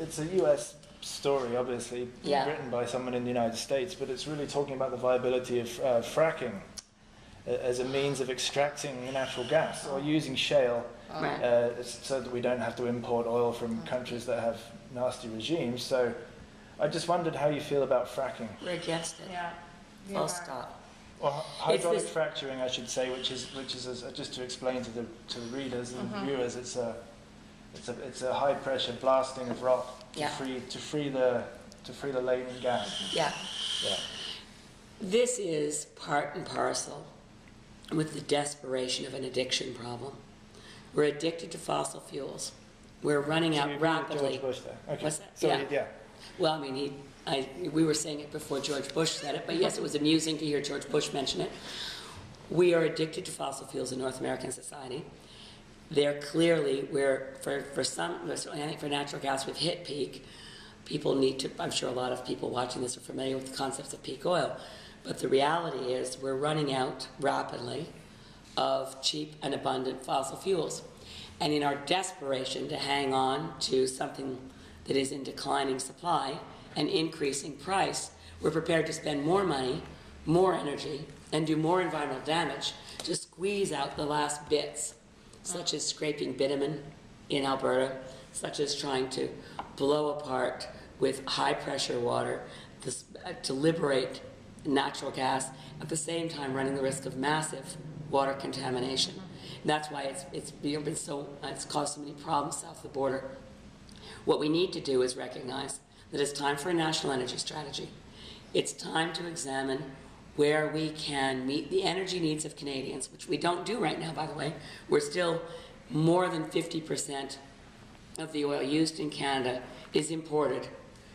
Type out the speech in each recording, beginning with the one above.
it's a US story, obviously, written by someone in the United States, but it's really talking about the viability of fracking as a means of extracting natural gas or using shale so that we don't have to import oil from countries that have nasty regimes. So I just wondered how you feel about fracking. We're against it. Yeah. Full stop. Or hydraulic fracturing, I should say, which is just to explain to the readers and viewers, it's a high pressure blasting of rock to free the latent gas. Yeah. This is part and parcel with the desperation of an addiction problem. We're addicted to fossil fuels. We're running out rapidly. George Bush there. Okay. What's that? Sorry, yeah. Well, I mean, we were saying it before George Bush said it, but yes, it was amusing to hear George Bush mention it. We are addicted to fossil fuels in North American society. They're clearly, for some, I think for natural gas, we've hit peak. People need to, I'm sure a lot of people watching this are familiar with the concepts of peak oil, but the reality is we're running out rapidly of cheap and abundant fossil fuels. And in our desperation to hang on to something that is in declining supply and increasing price, we're prepared to spend more money, more energy, and do more environmental damage to squeeze out the last bits, such as scraping bitumen in Alberta, such as trying to blow apart with high pressure water to liberate natural gas, at the same time running the risk of massive water contamination. And that's why it's caused so many problems south of the border. What we need to do is recognize that it's time for a national energy strategy. It's time to examine where we can meet the energy needs of Canadians, which we don't do right now, by the way. We're still more than 50% of the oil used in Canada is imported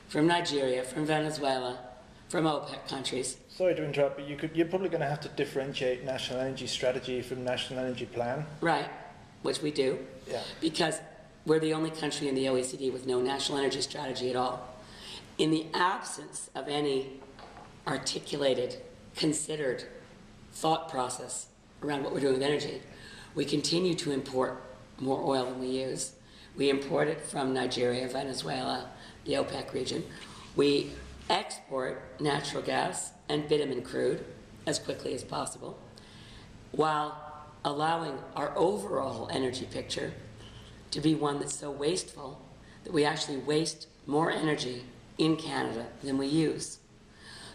from Nigeria, from Venezuela, from OPEC countries. Sorry to interrupt, but you're probably going to have to differentiate national energy strategy from national energy plan. Right, which we do. Yeah. Because we're the only country in the OECD with no national energy strategy at all. In the absence of any articulated, considered thought process around what we're doing with energy, we continue to import more oil than we use. We import it from Nigeria, Venezuela, the OPEC region. We export natural gas and bitumen crude as quickly as possible, while allowing our overall energy picture to be one that's so wasteful that we actually waste more energy in Canada than we use.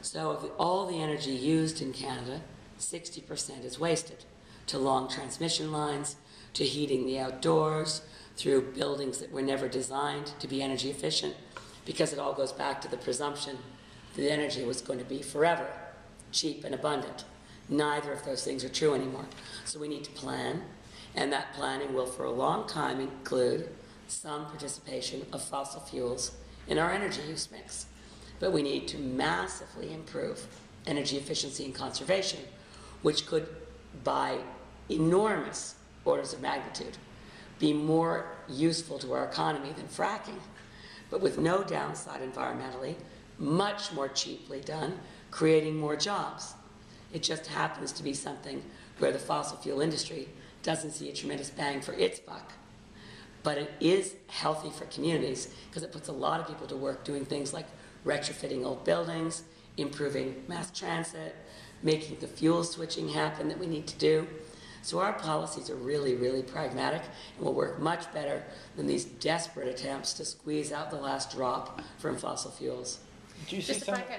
So of all the energy used in Canada, 60% is wasted to long transmission lines, to heating the outdoors, through buildings that were never designed to be energy efficient, because it all goes back to the presumption that energy was going to be forever cheap and abundant. Neither of those things are true anymore. So we need to plan, and that planning will for a long time include some participation of fossil fuels in our energy use mix. But we need to massively improve energy efficiency and conservation, which could, by enormous orders of magnitude, be more useful to our economy than fracking, but with no downside environmentally, much more cheaply done, creating more jobs. It just happens to be something where the fossil fuel industry doesn't see a tremendous bang for its buck. But it is healthy for communities because it puts a lot of people to work doing things like retrofitting old buildings, improving mass transit, making the fuel switching happen that we need to do. So our policies are really, really pragmatic and will work much better than these desperate attempts to squeeze out the last drop from fossil fuels. Do you see Just if I could